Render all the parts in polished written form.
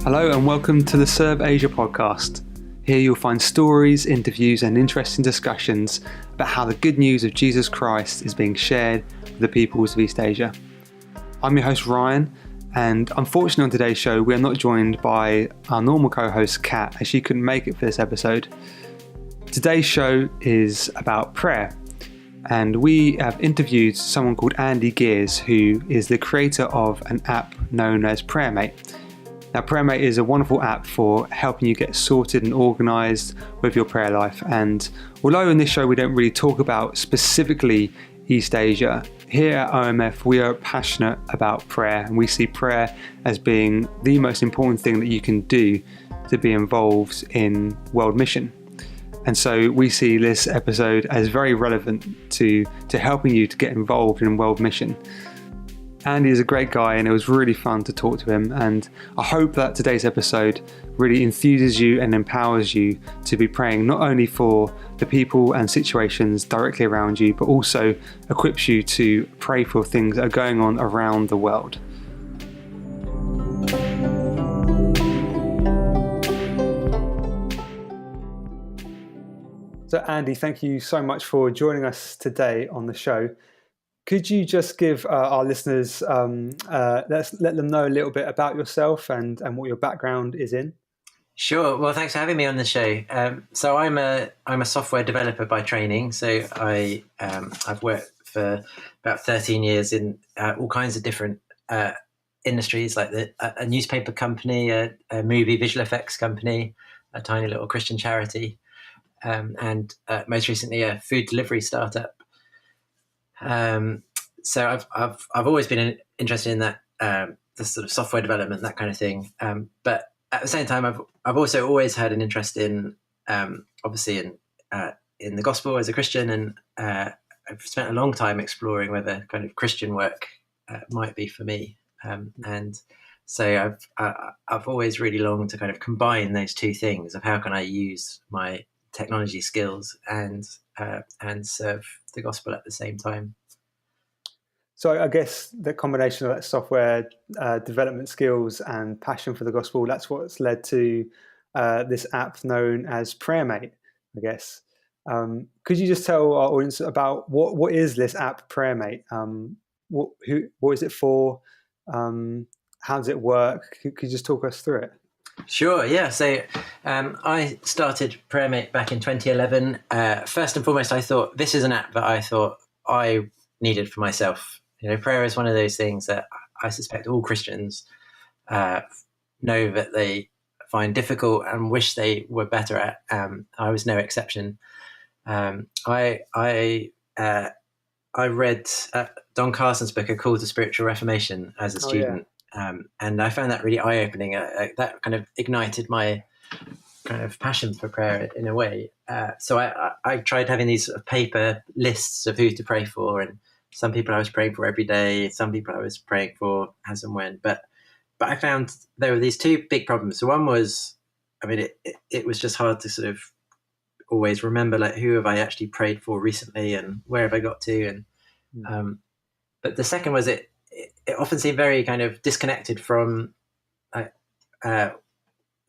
Hello and welcome to the Serve Asia podcast. Here you'll find stories, interviews and interesting discussions about how the good news of Jesus Christ is being shared with the peoples of East Asia. I'm your host Ryan, and unfortunately on today's show we are not joined by our normal co-host Kat, as she couldn't make it for this episode. Today's show is about prayer, and we have interviewed someone called Andy Geers, who is the creator of an app known as PrayerMate. Now, PrayerMate is a wonderful app for helping you get sorted and organised with your prayer life. And although in this show we don't really talk about specifically East Asia, here at OMF we are passionate about prayer, and we see prayer as being the most important thing that you can do to be involved in world mission. And so we see this episode as very relevant to helping you to get involved in world mission. Andy is a great guy, and it was really fun to talk to him, and I hope that today's episode really enthuses you and empowers you to be praying not only for the people and situations directly around you, but also equips you to pray for things that are going on around the world. So Andy, thank you so much for joining us today on the show. Could you just give our listeners, let them know a little bit about yourself and what your background is in? Sure. Well, thanks for having me on the show. So I'm a software developer by training. So I've worked for about 13 years in all kinds of different industries, like a newspaper company, a movie visual effects company, a tiny little Christian charity, and most recently a food delivery startup. So I've always been interested in that, the sort of software development, that kind of thing. But at the same time, I've also always had an interest in, obviously in the gospel as a Christian, and I've spent a long time exploring whether kind of Christian work might be for me. And so I've always really longed to kind of combine those two things of how can I use my technology skills and serve the gospel at the same time. So I guess the combination of that software development skills and passion for the gospel, that's what's led to this app known as PrayerMate, I guess. Could you just tell our audience about what is this app PrayerMate? What is it for? How does it work? Could you just talk us through it? Sure, yeah. So I started PrayerMate back in 2011. First and foremost, I thought this is an app that I thought I needed for myself. You know, prayer is one of those things that I suspect all Christians know that they find difficult and wish they were better at. I was no exception. I read Don Carson's book, A Call to Spiritual Reformation, as a student. Yeah. And I found that really eye-opening. That kind of ignited my kind of passion for prayer in a way. So I tried having these sort of paper lists of who to pray for, and some people I was praying for every day, some people I was praying for as and when. But I found there were these two big problems. So one was, I mean, it was just hard to sort of always remember, like, who have I actually prayed for recently and where have I got to? And but the second was it often seemed very kind of disconnected from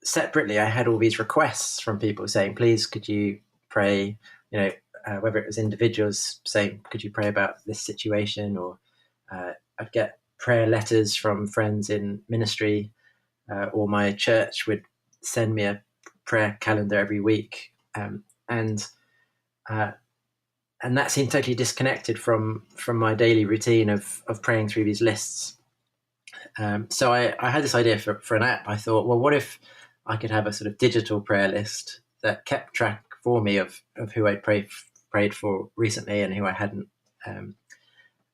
separately. I had all these requests from people saying, please, could you pray, you know, whether it was individuals saying, could you pray about this situation? Or I'd get prayer letters from friends in ministry, or my church would send me a prayer calendar every week. And that seemed totally disconnected from my daily routine of praying through these lists. So I had this idea for an app. I thought, well, what if I could have a sort of digital prayer list that kept track for me of who I'd prayed for recently and who I hadn't.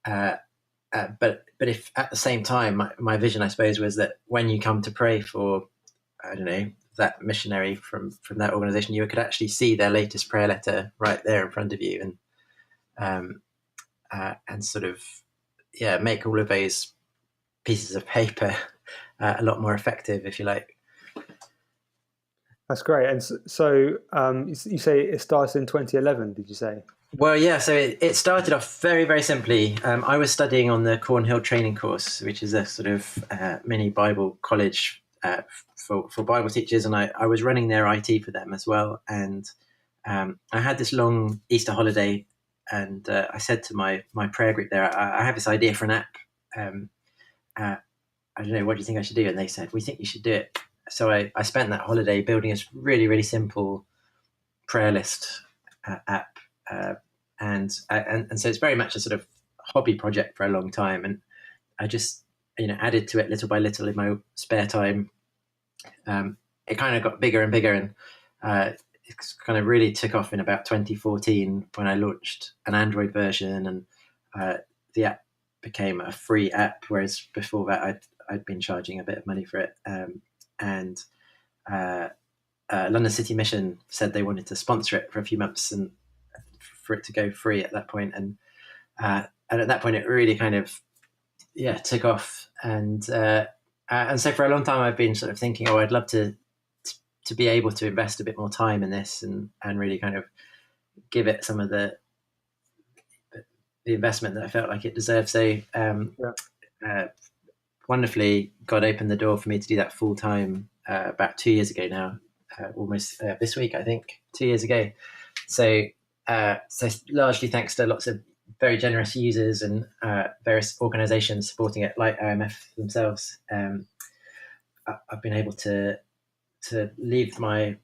But if at the same time, my vision, I suppose, was that when you come to pray for, I don't know, that missionary from that organization, you could actually see their latest prayer letter right there in front of you, and sort of, make all of those pieces of paper a lot more effective, if you like. That's great. And so you say it started in 2011, did you say? Well, yeah, so it started off very, very simply. I was studying on the Cornhill training course, which is a sort of mini Bible college for Bible teachers, and I was running their IT for them as well. And I had this long Easter holiday, and I said to my prayer group there, I have this idea for an app. I don't know, what do you think I should do? And they said, we think you should do it. So I spent that holiday building this really, really simple prayer list app. And so it's very much a sort of hobby project for a long time. And I just, added to it little by little in my spare time. It kind of got bigger and bigger, and it kind of really took off in about 2014 when I launched an Android version, and the app became a free app, whereas before that I'd been charging a bit of money for it. And London City Mission said they wanted to sponsor it for a few months and for it to go free at that point. And at that point, it really kind of took off. And so for a long time, I've been sort of thinking, I'd love to be able to invest a bit more time in this and really kind of give it some of the investment that I felt like it deserved. So wonderfully, God opened the door for me to do that full time about 2 years ago now, almost this week, I think, 2 years ago. So largely thanks to lots of very generous users and various organizations supporting it, like IMF themselves, I've been able to leave my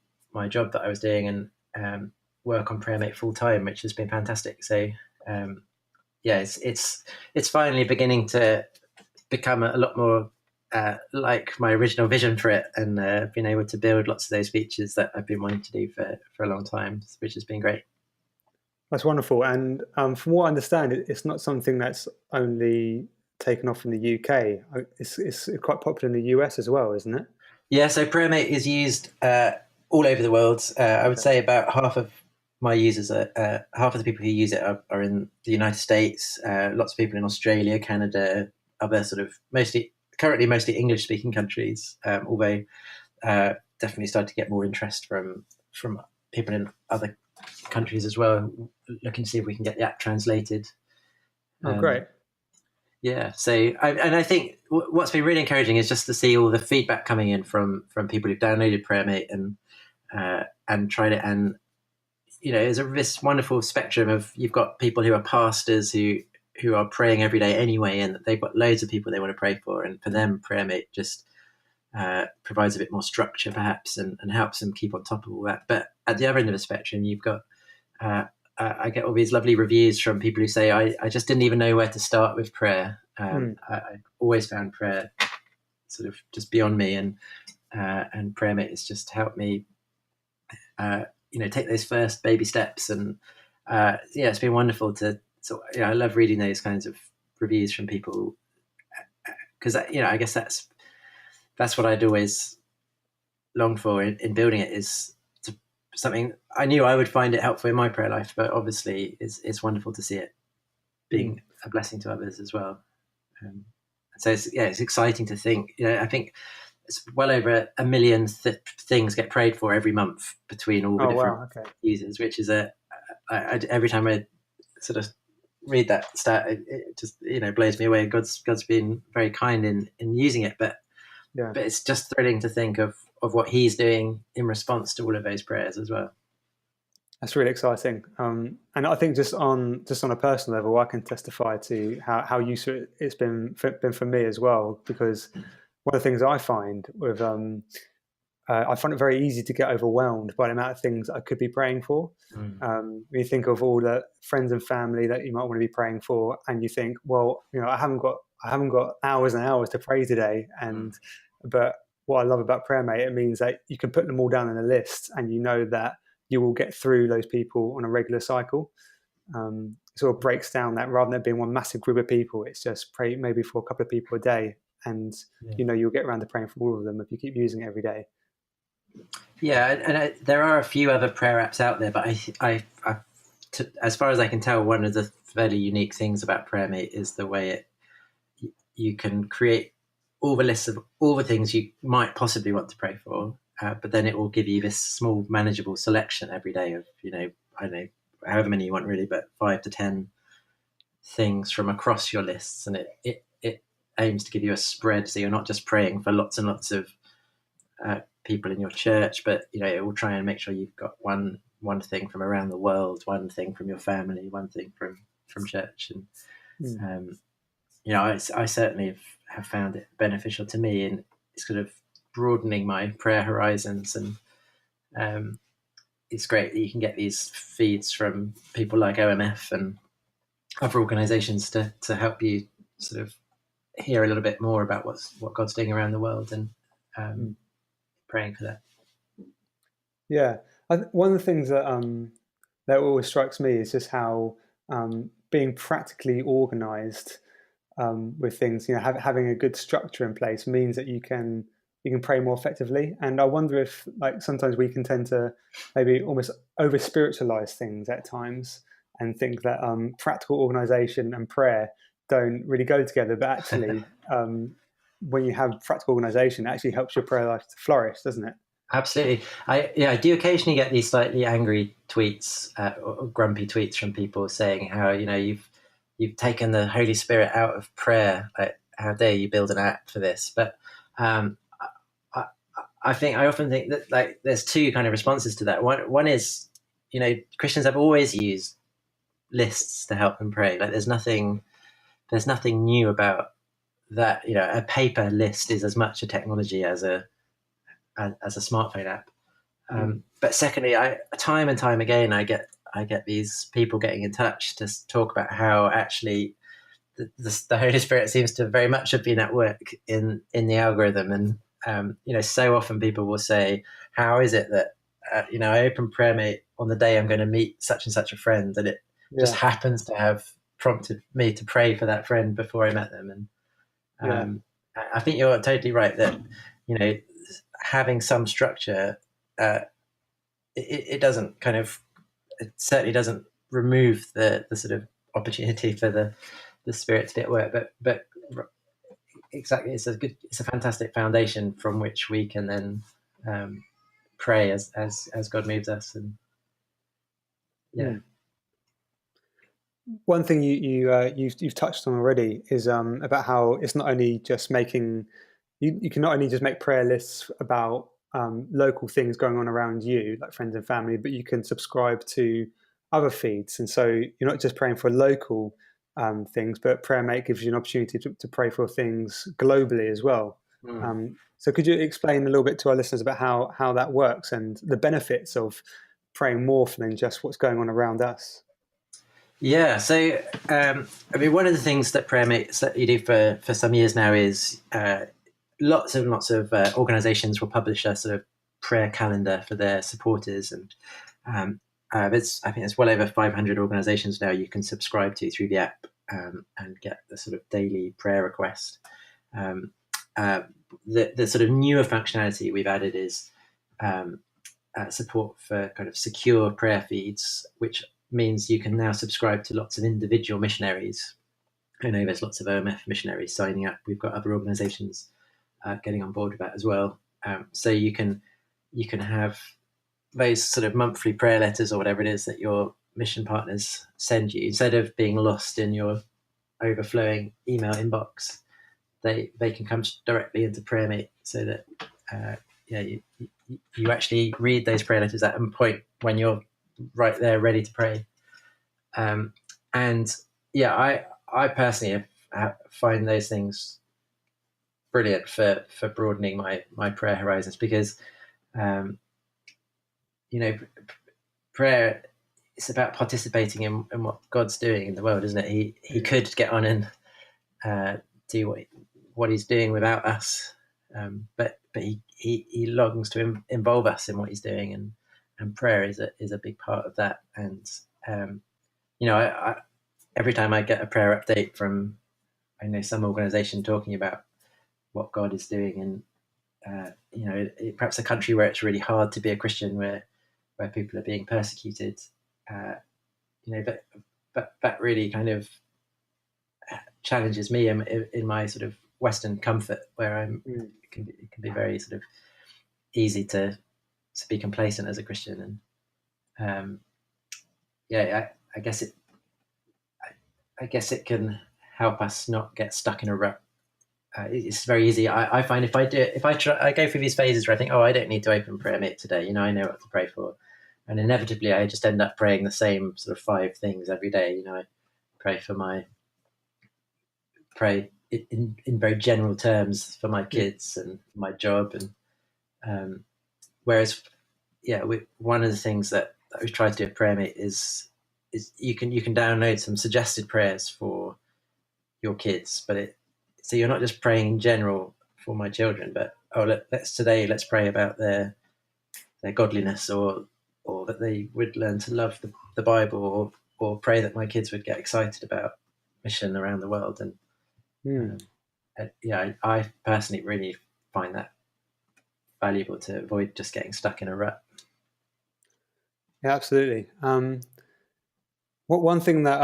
job that I was doing and work on PrayerMate full time, which has been fantastic. So it's finally beginning to become a lot more like my original vision for it, and been able to build lots of those features that I've been wanting to do for a long time, which has been great. That's wonderful. And from what I understand, it's not something that's only taken off in the UK. It's quite popular in the US as well, isn't it? Yeah, so PrayerMate is used all over the world. I would say about half of my users, half of the people who use it are in the United States. Lots of people in Australia, Canada, other sort of currently mostly English-speaking countries. Although definitely started to get more interest from people in other countries as well, looking to see if we can get the app translated. Great. Yeah, so I think what's been really encouraging is just to see all the feedback coming in from people who've downloaded PrayerMate and tried it. And there's this wonderful spectrum of, you've got people who are pastors who are praying every day anyway, and they've got loads of people they want to pray for, and for them PrayerMate just provides a bit more structure perhaps and helps them keep on top of all that. But at the other end of the spectrum, you've got I get all these lovely reviews from people who say, I just didn't even know where to start with prayer. I always found prayer sort of just beyond me, and PrayerMate has just helped me take those first baby steps. And it's been wonderful to I love reading those kinds of reviews from people, because I guess that's what I'd always longed for in building it, is something I knew I would find it helpful in my prayer life, but obviously it's wonderful to see it being a blessing to others as well. So it's exciting to think. I think it's well over 1 million things get prayed for every month between all the different users, which is every time I sort of read that stat, it just blows me away. God's been very kind in using it, but it's just thrilling to think of what He's doing in response to all of those prayers as well. That's really exciting. And I think just on a personal level, I can testify to how useful it's been for me as well, because one of the things I find with I find it very easy to get overwhelmed by the amount of things I could be praying for. When you think of all the friends and family that you might want to be praying for, and you think, well, I haven't got hours and hours to pray today. But what I love about PrayerMate, it means that you can put them all down in a list, and you know that you will get through those people on a regular cycle. It sort of breaks down that, rather than being one massive group of people, it's just pray maybe for a couple of people a day, and you'll get around to praying for all of them if you keep using it every day. Yeah, and there are a few other prayer apps out there, but I as far as I can tell, one of the fairly unique things about PrayerMate is the way you can create all the lists of all the things you might possibly want to pray for, but then it will give you this small, manageable selection every day of, I don't know, however many you want really, but 5 to 10 things from across your lists, and it aims to give you a spread, so you're not just praying for lots and lots of people in your church, but it will try and make sure you've got one thing from around the world, one thing from your family, one thing from church. And I certainly have found it beneficial to me in sort of broadening my prayer horizons. And it's great that you can get these feeds from people like OMF and other organizations to help you sort of hear a little bit more about what God's doing around the world, and praying for that. Yeah, one of the things that always strikes me is just how being practically organized with things, having a good structure in place means that you can pray more effectively. And I wonder if, like, sometimes we can tend to maybe almost over spiritualize things at times and think that practical organization and prayer don't really go together. But actually, when you have practical organization, it actually helps your prayer life to flourish, doesn't it? Absolutely. I do occasionally get these slightly angry tweets or grumpy tweets from people saying how you've taken the Holy Spirit out of prayer. Like, how dare you build an app for this? But I often think that, like, there's two kind of responses to that. One is, Christians have always used lists to help them pray. Like, there's nothing new about that. A paper list is as much a technology as a smartphone app. But secondly, time and time again, I get these people getting in touch to talk about how actually the Holy Spirit seems to very much have been at work in the algorithm. And so often people will say, how is it that I open PrayerMate on the day I'm going to meet such and such a friend, and it just happens to have prompted me to pray for that friend before I met them. And I think you're totally right that having some structure, it doesn't it certainly doesn't remove the sort of opportunity for the Spirit to be at work, but exactly, it's a fantastic foundation from which we can then pray as God moves us. And one thing you've touched on already is about how it's not only just making you can not only just make prayer lists about local things going on around you, like friends and family, but you can subscribe to other feeds. And so you're not just praying for local things, but PrayerMate gives you an opportunity to pray for things globally as well. So could you explain a little bit to our listeners about how that works and the benefits of praying more than just what's going on around us? Yeah, so one of the things that PrayerMate that you do for some years now is lots of organizations will publish a sort of prayer calendar for their supporters, and I think it's well over 500 organizations now you can subscribe to through the app and get the sort of daily prayer request. The sort of newer functionality we've added is support for kind of secure prayer feeds, which means you can now subscribe to lots of individual missionaries. I know there's lots of OMF missionaries signing up. We've got other organizations getting on board with that as well. So you can have those sort of monthly prayer letters or whatever it is that your mission partners send you, instead of being lost in your overflowing email inbox. They can come directly into PrayerMate, so that you actually read those prayer letters at a point when you're right there ready to pray. I personally find those things brilliant for broadening my prayer horizons, because prayer, it's about participating in what God's doing in the world, isn't it? He could get on and do what he's doing without us, but he longs to involve us in what he's doing, and prayer is a big part of that. And I every time I get a prayer update from, I know, some organization talking about what God is doing, and perhaps a country where it's really hard to be a Christian, where people are being persecuted, but that really kind of challenges me in my sort of Western comfort, where it can be very sort of easy to be complacent as a Christian. And I guess it can help us not get stuck in a rut it's very easy. I find if I go through these phases where I think, oh, I don't need to open PrayerMate today. I know what to pray for, and inevitably I just end up praying the same sort of 5 things every day. I pray in very general terms for my kids and my job, and whereas one of the things that we try to do at PrayerMate is you can download some suggested prayers for your kids, so you're not just praying in general for my children, but let's pray about their godliness, or that they would learn to love the Bible, or pray that my kids would get excited about mission around the world. And I personally really find that valuable to avoid just getting stuck in a rut. Yeah, absolutely. One thing that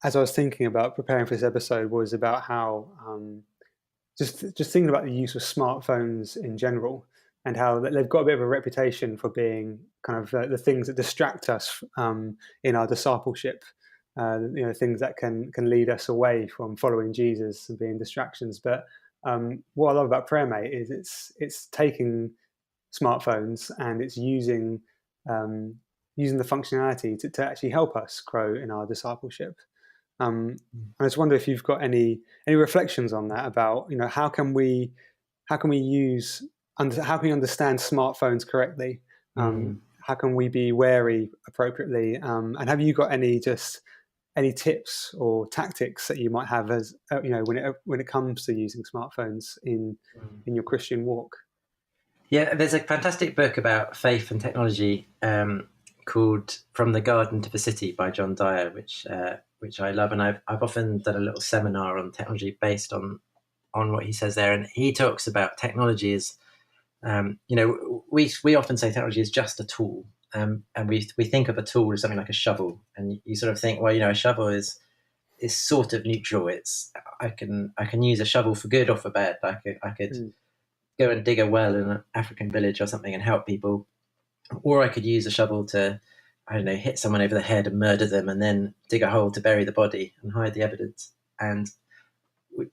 as I was thinking about preparing for this episode was about how just thinking about the use of smartphones in general, and how they've got a bit of a reputation for being kind of the things that distract us in our discipleship. Things that can lead us away from following Jesus and being distractions. But what I love about PrayerMate is it's taking smartphones and it's using the functionality to actually help us grow in our discipleship. I just wonder if you've got any reflections on that, about how can we understand smartphones correctly? How can we be wary appropriately? And have you got any tips or tactics that you might have as when it comes to using smartphones in your Christian walk? Yeah, there's a fantastic book about faith and technology called "From the Garden to the City" by John Dyer, which I love, and I've often done a little seminar on technology based on what he says there. And he talks about technology as we often say technology is just a tool, and we think of a tool as something like a shovel, and you sort of think, well, a shovel is sort of neutral. I can use a shovel for good or for bad. I could go and dig a well in an African village or something and help people, or I could use a shovel to, I don't know, hit someone over the head and murder them, and then dig a hole to bury the body and hide the evidence. And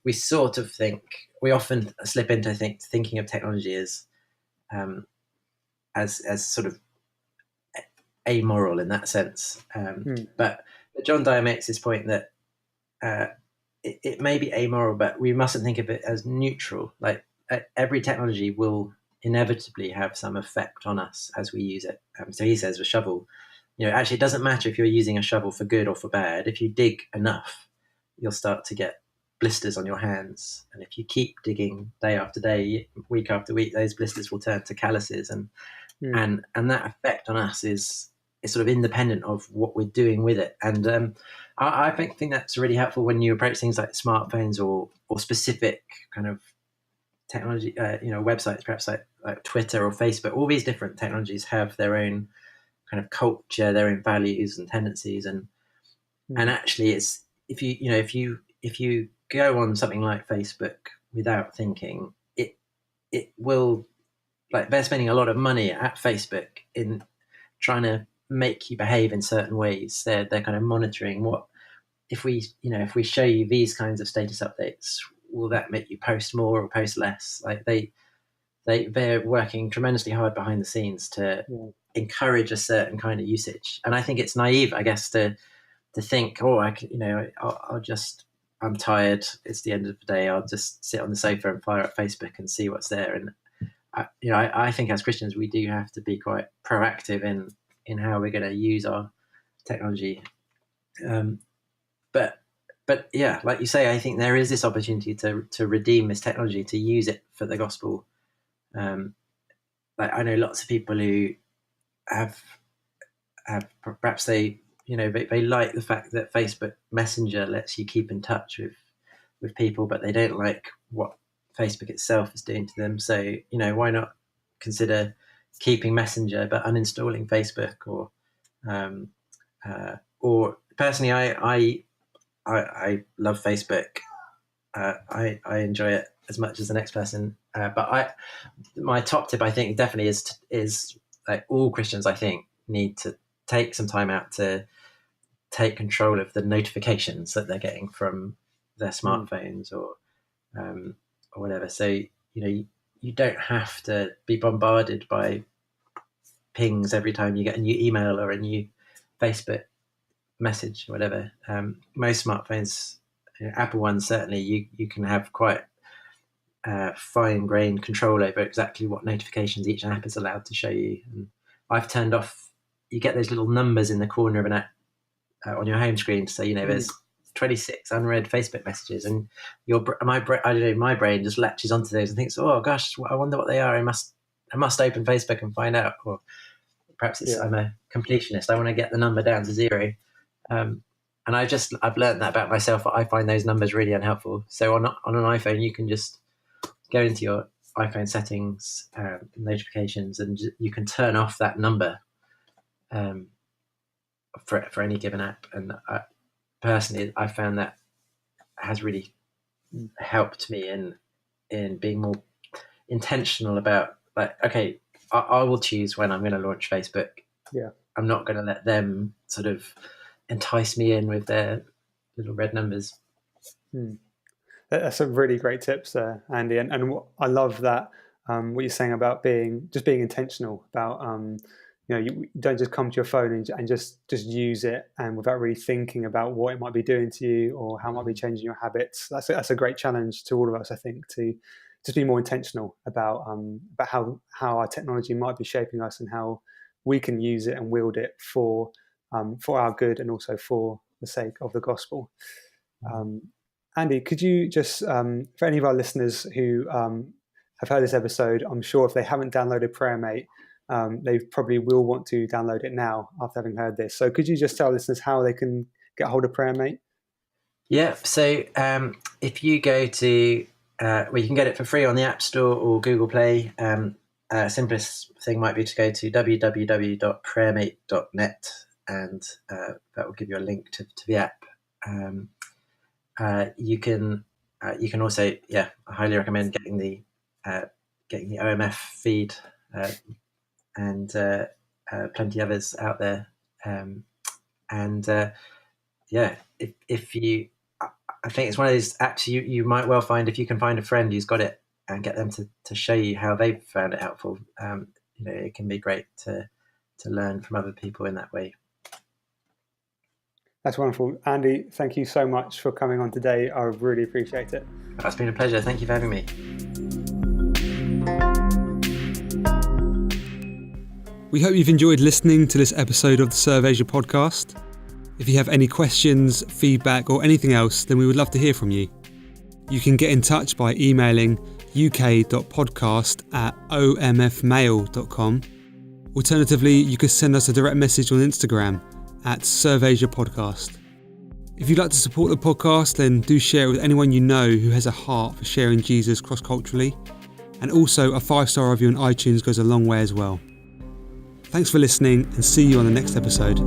we sort of think, we often slip into thinking of technology as sort of amoral in that sense. But John Dyer makes this point that it may be amoral, but we mustn't think of it as neutral. Like every technology will inevitably have some effect on us as we use it. So he says with shovel, actually it doesn't matter if you're using a shovel for good or for bad. If you dig enough, you'll start to get blisters on your hands, and if you keep digging day after day, week after week, those blisters will turn to calluses, and that effect on us is sort of independent of what we're doing with it. And I think that's really helpful when you approach things like smartphones or specific kind of technology, websites, perhaps like Twitter or Facebook. All these different technologies have their own kind of culture, their own values and tendencies, and actually, it's if you go on something like Facebook without thinking, it will, like, they're spending a lot of money at Facebook in trying to make you behave in certain ways. They're kind of monitoring what, if we show you these kinds of status updates, will that make you post more or post less? Like they're working tremendously hard behind the scenes to encourage a certain kind of usage. And I think it's naive, I guess, to think, oh, I'm tired, it's the end of the day, I'll just sit on the sofa and fire up Facebook and see what's there. And I think as Christians we do have to be quite proactive in how we're going to use our technology. But yeah, like you say, I think there is this opportunity to redeem this technology, to use it for the gospel. Like I know lots of people who have perhaps they like the fact that Facebook Messenger lets you keep in touch with people, but they don't like what Facebook itself is doing to them. So why not consider keeping Messenger but uninstalling Facebook? Or personally, I love Facebook. I enjoy it as much as the next person. But my top tip, I think, definitely is like all Christians, I think, need to take some time out to take control of the notifications that they're getting from their smartphones, or or whatever. So, you don't have to be bombarded by pings every time you get a new email or a new Facebook message or whatever. Most smartphones, Apple ones certainly, you can have quite fine-grained control over exactly what notifications each app is allowed to show you. And I've turned off, you get those little numbers in the corner of an app on your home screen. So, there's 26 unread Facebook messages, and my brain just latches onto those and thinks, oh gosh, I wonder what they are. I must open Facebook and find out. Or perhaps I'm a completionist. I want to get the number down to 0. And I've learned that about myself. I find those numbers really unhelpful. So on an iPhone, you can just go into your iPhone settings, notifications, and you can turn off that number for any given app. And personally, I found that has really helped me in being more intentional about, like, okay, I will choose when I'm going to launch Facebook. Yeah, I'm not going to let them sort of entice me in with their little red numbers. That's some really great tips there, Andy. And I love that what you're saying about being intentional about you don't just come to your phone and just use it, and without really thinking about what it might be doing to you or how it might be changing your habits. That's a great challenge to all of us, I think, to just be more intentional about how our technology might be shaping us and how we can use it and wield it for our good and also for the sake of the gospel. Andy, could you just, for any of our listeners who have heard this episode, I'm sure if they haven't downloaded PrayerMate, they probably will want to download it now after having heard this. So could you just tell listeners how they can get hold of PrayerMate? Yeah, so if you go to, you can get it for free on the App Store or Google Play. Simplest thing might be to go to www.PrayerMate.net, and that will give you a link to the app. You can also, I highly recommend getting the OMF feed and plenty others out there. If you, I think it's one of those apps you might well find, if you can find a friend who's got it and get them to show you how they've found it helpful. It can be great to learn from other people in that way. That's wonderful. Andy, thank you so much for coming on today. I really appreciate it. It's been a pleasure. Thank you for having me. We hope you've enjoyed listening to this episode of the Serve Asia podcast. If you have any questions, feedback, or anything else, then we would love to hear from you. You can get in touch by emailing uk.podcast@omfmail.com. Alternatively, you could send us a direct message on Instagram @ServeAsiaPodcast. If you'd like to support the podcast, then do share it with anyone you know who has a heart for sharing Jesus cross-culturally. And also, a 5-star review on iTunes goes a long way as well. Thanks for listening, and see you on the next episode.